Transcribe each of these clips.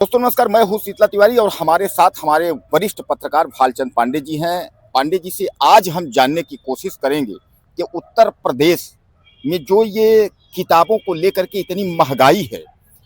दोस्तों नमस्कार, मैं हूं शीतला तिवारी और हमारे साथ हमारे वरिष्ठ पत्रकार भालचंद पांडे जी हैं। पांडे जी से आज हम जानने की कोशिश करेंगे कि उत्तर प्रदेश में जो ये किताबों को लेकर के इतनी महंगाई है,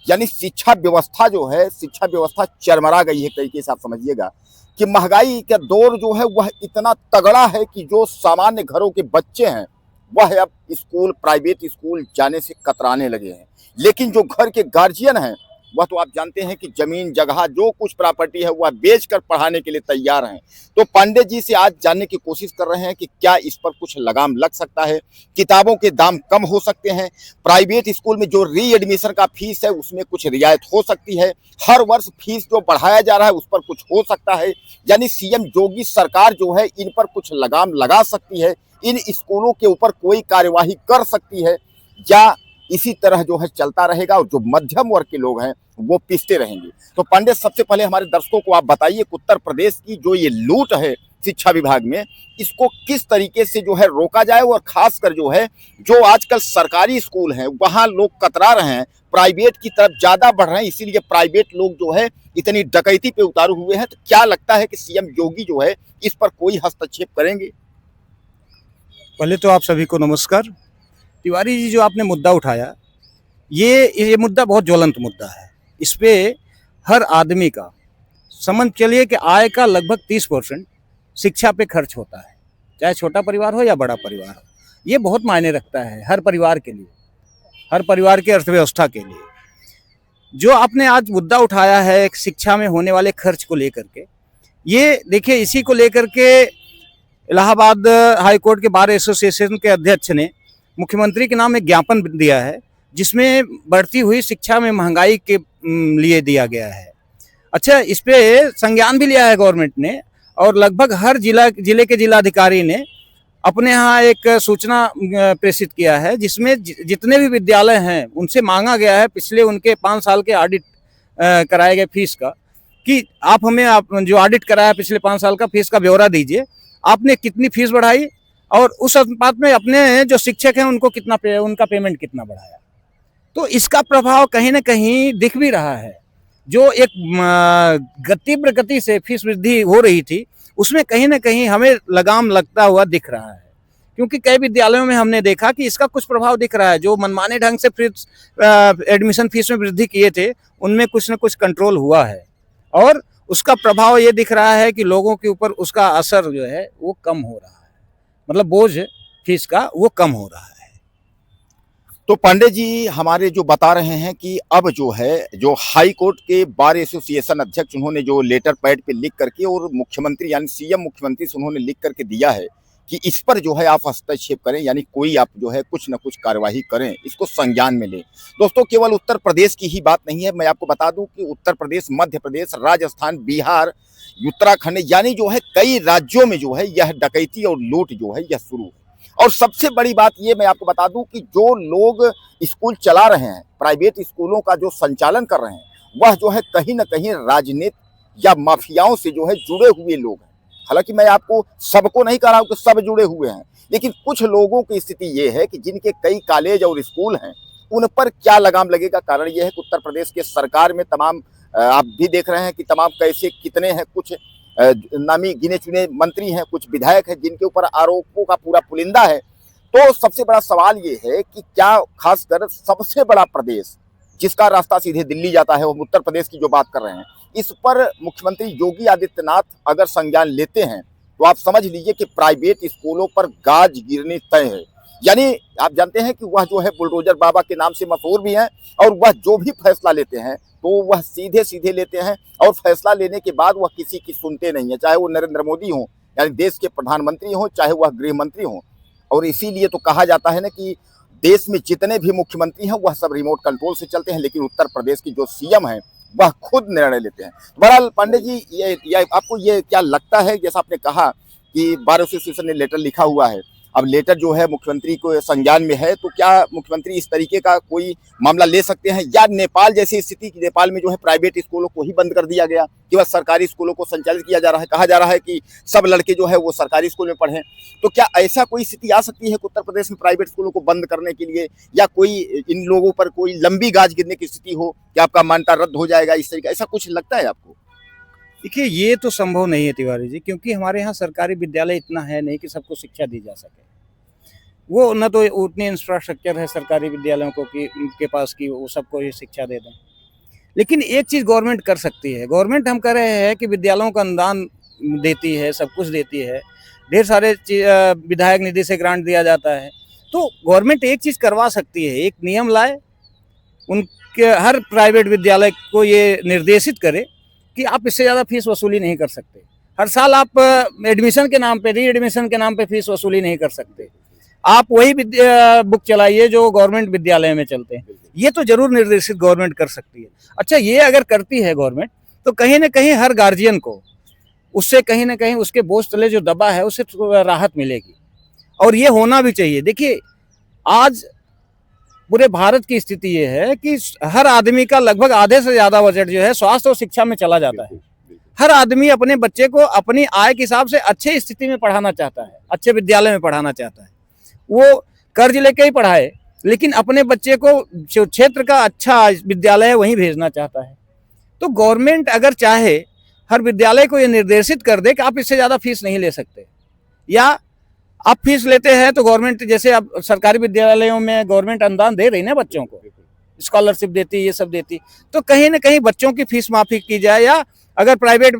यानी शिक्षा व्यवस्था जो है, शिक्षा व्यवस्था चरमरा गई है तरीके से आप समझिएगा कि महंगाई का दौर जो है वह इतना तगड़ा है कि जो सामान्य घरों के बच्चे हैं वह अब स्कूल, प्राइवेट स्कूल जाने से कतराने लगे हैं। लेकिन जो घर के गार्जियन हैं वह तो आप जानते हैं कि जमीन जगह जो कुछ प्रॉपर्टी है वह बेचकर पढ़ाने के लिए तैयार हैं। तो पांडे जी से आज जानने की कोशिश कर रहे हैं कि क्या इस पर कुछ लगाम लग सकता है, किताबों के दाम कम हो सकते हैं, प्राइवेट स्कूल में जो री एडमिशन का फीस है उसमें कुछ रियायत हो सकती है, हर वर्ष फीस जो बढ़ाया जा रहा है उस पर कुछ हो सकता है, यानी सीएम योगी सरकार जो है इन पर कुछ लगाम लगा सकती है, इन स्कूलों के ऊपर कोई कार्यवाही कर सकती है, या इसी तरह जो है चलता रहेगा और जो मध्यम वर्ग के लोग हैं वो पिसते रहेंगे। तो पांडे, सबसे पहले हमारे दर्शकों को आप बताइए कि उत्तर प्रदेश की जो ये लूट है शिक्षा विभाग में, इसको किस तरीके से जो है रोका जाए, और खासकर जो है जो आजकल सरकारी स्कूल हैं वहां लोग कतरा रहे हैं, प्राइवेट की तरफ ज्यादा बढ़ रहे हैं, इसीलिए प्राइवेट लोग जो है इतनी डकैती पे उतारू हुए हैं। तो क्या लगता है कि सीएम योगी जो है इस पर कोई हस्तक्षेप करेंगे? पहले तो आप सभी को नमस्कार। तिवारी जी, जो आपने मुद्दा उठाया, ये मुद्दा बहुत ज्वलंत मुद्दा है। इस पे हर आदमी का समझ चलिए कि आय का लगभग 30% शिक्षा पे खर्च होता है, चाहे छोटा परिवार हो या बड़ा परिवार हो। ये बहुत मायने रखता है हर परिवार के लिए, हर परिवार की अर्थव्यवस्था के लिए। जो आपने आज मुद्दा उठाया है शिक्षा में होने वाले खर्च को लेकर के, ये देखिए, इसी को लेकर के इलाहाबाद हाई कोर्ट के बार एसोसिएशन के अध्यक्ष ने मुख्यमंत्री के नाम एक ज्ञापन दिया है, जिसमें बढ़ती हुई शिक्षा में महंगाई के लिए दिया गया है। अच्छा, इस पे संज्ञान भी लिया है गवर्नमेंट ने, और लगभग हर जिले के जिलाधिकारी ने अपने यहाँ एक सूचना प्रेषित किया है, जिसमें जितने भी विद्यालय हैं उनसे मांगा गया है पिछले उनके 5 साल के ऑडिट कराए गए फीस का, कि आप हमें जो ऑडिट कराया पिछले 5 साल का फीस का ब्यौरा दीजिए, आपने कितनी फीस बढ़ाई और उस अनुपात में अपने जो शिक्षक हैं उनको उनका पेमेंट कितना बढ़ाया। तो इसका प्रभाव कहीं ना कहीं दिख भी रहा है। जो एक तीव्र गति से फीस वृद्धि हो रही थी उसमें कहीं ना कहीं हमें लगाम लगता हुआ दिख रहा है, क्योंकि कई विद्यालयों में हमने देखा कि इसका कुछ प्रभाव दिख रहा है। जो मनमाने ढंग से फीस एडमिशन फीस में वृद्धि किए थे उनमें कुछ न कुछ कंट्रोल हुआ है, और उसका प्रभाव ये दिख रहा है कि लोगों के ऊपर उसका असर जो है वो कम हो रहा है, मतलब बोझ फीस का वो कम हो रहा है। तो पांडे जी हमारे जो बता रहे हैं कि अब जो है, जो हाई कोर्ट के बार एसोसिएशन अध्यक्ष, उन्होंने जो लेटर पैड पे लिख करके और मुख्यमंत्री यानी सीएम मुख्यमंत्री से उन्होंने लिख करके दिया है कि इस पर जो है आप हस्तक्षेप करें, यानी कोई आप जो है कुछ ना कुछ कार्यवाही करें, इसको संज्ञान में लें। दोस्तों, केवल उत्तर प्रदेश की ही बात नहीं है, मैं आपको बता दूं कि उत्तर प्रदेश, मध्य प्रदेश, राजस्थान, बिहार, उत्तराखंड, यानी जो है कई राज्यों में जो है यह डकैती और लूट जो है यह शुरू है। और सबसे बड़ी बात ये मैं आपको बता दूं कि जो लोग स्कूल चला रहे हैं, प्राइवेट स्कूलों का जो संचालन कर रहे हैं, वह जो है कहीं ना कहीं राजनीति या माफियाओं से जो है जुड़े हुए लोग हैं। हालांकि मैं आपको सबको नहीं कह रहा हूं कि सब जुड़े हुए हैं, लेकिन कुछ लोगों की स्थिति ये है कि जिनके कई कॉलेज और स्कूल हैं उन पर क्या लगाम लगेगा। कारण यह है कि उत्तर प्रदेश के सरकार में तमाम, आप भी देख रहे हैं कि तमाम कैसे कितने हैं, कुछ नामी गिने चुने मंत्री हैं, कुछ विधायक हैं जिनके ऊपर आरोपों का पूरा पुलिंदा है। तो सबसे बड़ा सवाल ये है कि क्या खासकर सबसे बड़ा प्रदेश जिसका रास्ता सीधे दिल्ली जाता है, वो उत्तर प्रदेश की जो बात कर रहे हैं, इस पर मुख्यमंत्री योगी आदित्यनाथ अगर संज्ञान लेते हैं तो आप समझ लीजिए कि प्राइवेट स्कूलों पर गाज गिरनी तय है। यानी आप जानते हैं कि वह जो है बुलडोजर बाबा के नाम से मशहूर भी हैं, और वह जो भी फैसला लेते हैं तो वह सीधे सीधे लेते हैं, और फैसला लेने के बाद वह किसी की सुनते नहीं है, चाहे वो नरेंद्र मोदी हो, यानी देश के प्रधानमंत्री हो, चाहे वह गृह मंत्री हो। और इसीलिए तो कहा जाता है ना कि देश में जितने भी मुख्यमंत्री हैं वह सब रिमोट कंट्रोल से चलते हैं, लेकिन उत्तर प्रदेश की जो सीएम है वह खुद निर्णय लेते हैं। बहरहाल पांडे जी, ये आपको ये क्या लगता है, जैसा आपने कहा कि बार एसोसिएशन ने लेटर लिखा हुआ है, अब लेटर जो है मुख्यमंत्री को संज्ञान में है, तो क्या मुख्यमंत्री इस तरीके का कोई मामला ले सकते हैं, या नेपाल जैसी स्थिति की, नेपाल में जो है प्राइवेट स्कूलों को ही बंद कर दिया गया, केवल सरकारी स्कूलों को संचालित किया जा रहा है, कहा जा रहा है कि सब लड़के जो है वो सरकारी स्कूल में पढ़ें, तो क्या ऐसा कोई स्थिति आ सकती है कि उत्तर प्रदेश में प्राइवेट स्कूलों को बंद करने के लिए, या कोई इन लोगों पर कोई लंबी गाज गिरने की स्थिति हो कि आपका मान्यता रद्द हो जाएगा, इस तरीके ऐसा कुछ लगता है आपको? देखिए, ये तो संभव नहीं है तिवारी जी, क्योंकि हमारे यहाँ सरकारी विद्यालय इतना है नहीं कि सबको शिक्षा दी जा सके। वो न तो उतनी इंफ्रास्ट्रक्चर है सरकारी विद्यालयों को कि उनके पास कि वो सबको ये शिक्षा दे दें। लेकिन एक चीज़ गवर्नमेंट कर सकती है। गवर्नमेंट हम कह रहे हैं कि विद्यालयों का अनुदान देती है, सब कुछ देती है, ढेर सारे विधायक निधि से ग्रांट दिया जाता है। तो गवर्नमेंट एक चीज़ करवा सकती है, एक नियम लाए, उनके हर प्राइवेट विद्यालय को ये निर्देशित करे कि आप इससे ज़्यादा फीस वसूली नहीं कर सकते। हर साल आप एडमिशन के नाम पे, री एडमिशन के नाम पे फीस वसूली नहीं कर सकते। आप वही बुक चलाइए जो गवर्नमेंट विद्यालय में चलते हैं। ये तो जरूर निर्देशित गवर्नमेंट कर सकती है। अच्छा, ये अगर करती है गवर्नमेंट, तो कहीं ना कहीं हर गार्जियन को उससे कहीं ना कहीं उसके बोझ तले जो दबा है उससे राहत मिलेगी, और ये होना भी चाहिए। देखिए, आज पूरे भारत की स्थिति ये है कि हर आदमी का लगभग आधे से ज्यादा बजट जो है स्वास्थ्य और शिक्षा में चला जाता है। हर आदमी अपने बच्चे को अपनी आय के हिसाब से अच्छे स्थिति में पढ़ाना चाहता है, अच्छे विद्यालय में पढ़ाना चाहता है। वो कर्ज लेके ही पढ़ाए, लेकिन अपने बच्चे को जो क्षेत्र का अच्छा विद्यालय है वहीं भेजना चाहता है। तो गवर्नमेंट अगर चाहे, हर विद्यालय को ये निर्देशित कर दे कि आप इससे ज़्यादा फीस नहीं ले सकते, या आप फीस लेते हैं तो गवर्नमेंट, जैसे अब सरकारी विद्यालयों में गवर्नमेंट अनुदान दे रही ना, बच्चों को स्कॉलरशिप देती, ये सब देती, तो कहीं ना कहीं बच्चों की फीस माफ़ी की जाए। या अगर प्राइवेट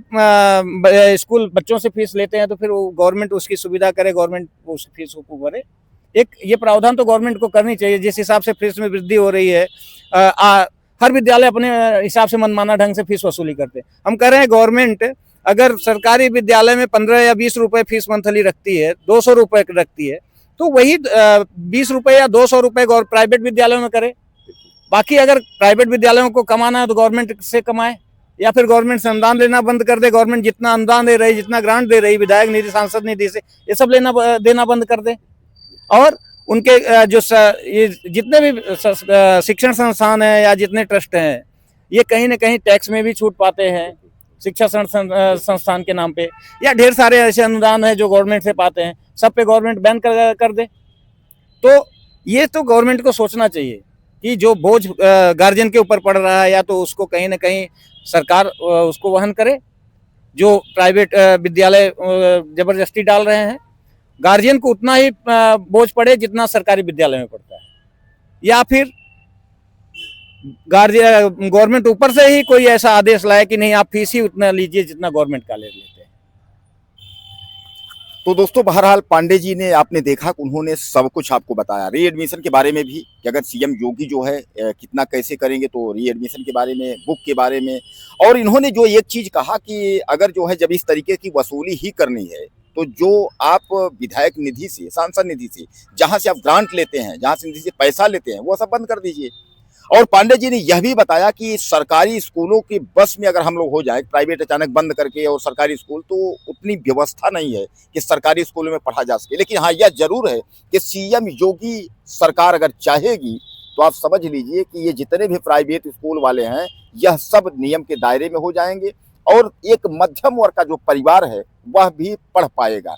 स्कूल बच्चों से फीस लेते हैं तो फिर वो गवर्नमेंट उसकी सुविधा करे, गवर्नमेंट उस फीस को भरे। एक ये प्रावधान तो गवर्नमेंट को करनी चाहिए। जिस हिसाब से फीस में वृद्धि हो रही है, हर विद्यालय अपने हिसाब से मनमाना ढंग से फीस वसूली करते हैं। हम कह रहे हैं गवर्नमेंट अगर सरकारी विद्यालय में 15 या 20 रुपए फीस मंथली रखती है, 200 रुपए रखती है, तो वही 20 रुपए या 200 रुपए प्राइवेट विद्यालयों में करे। बाकी अगर प्राइवेट विद्यालयों को कमाना है तो गवर्नमेंट से कमाए, या फिर गवर्नमेंट से अनुदान लेना बंद कर दे। गवर्नमेंट जितना अनुदान दे रही, जितना ग्रांट दे रही, विधायक निधि, सांसद निधि से, ये सब देना बंद कर दे। और उनके जो ये जितने भी शिक्षण संस्थान है या जितने ट्रस्ट हैं, ये कहीं ना कहीं टैक्स में भी छूट पाते हैं शिक्षा संस्थान के नाम पे, या ढेर सारे ऐसे अनुदान है जो गवर्नमेंट से पाते हैं, सब पे गवर्नमेंट बैन कर दे। तो ये तो गवर्नमेंट को सोचना चाहिए कि जो बोझ गार्जियन के ऊपर पड़ रहा है, या तो उसको कहीं ना कहीं सरकार उसको वहन करे। जो प्राइवेट विद्यालय जबरदस्ती डाल रहे हैं, गार्जियन को उतना ही बोझ पड़े जितना सरकारी विद्यालय में पड़ता है, या फिर गवर्नमेंट ऊपर से ही कोई ऐसा आदेश लाए कि नहीं, आप फीस ही उतना लीजिए जितना गवर्नमेंट का ले लेते हैं। तो दोस्तों, बहरहाल पांडे जी ने, आपने देखा कि उन्होंने सब कुछ आपको बताया, री एडमिशन के बारे में भी कि अगर सीएम योगी जो है कितना कैसे करेंगे, तो री एडमिशन के बारे में, बुक के बारे में। और इन्होंने जो एक चीज कहा कि अगर जो है जब इस तरीके की वसूली ही करनी है, तो जो आप विधायक निधि से, सांसद निधि से, जहां से आप ग्रांट लेते हैं, जहां से निधि से पैसा लेते हैं, वो सब बंद कर दीजिए। और पांडे जी ने यह भी बताया कि सरकारी स्कूलों की बस में अगर हम लोग हो जाए, प्राइवेट अचानक बंद करके और सरकारी स्कूल, तो उतनी व्यवस्था नहीं है कि सरकारी स्कूलों में पढ़ा जा सके। लेकिन हाँ, यह जरूर है कि सीएम योगी सरकार अगर चाहेगी तो आप समझ लीजिए कि ये जितने भी प्राइवेट स्कूल वाले हैं, यह सब नियम के दायरे में हो जाएंगे, और एक मध्यम वर्ग का जो परिवार है वह भी पढ़ पाएगा।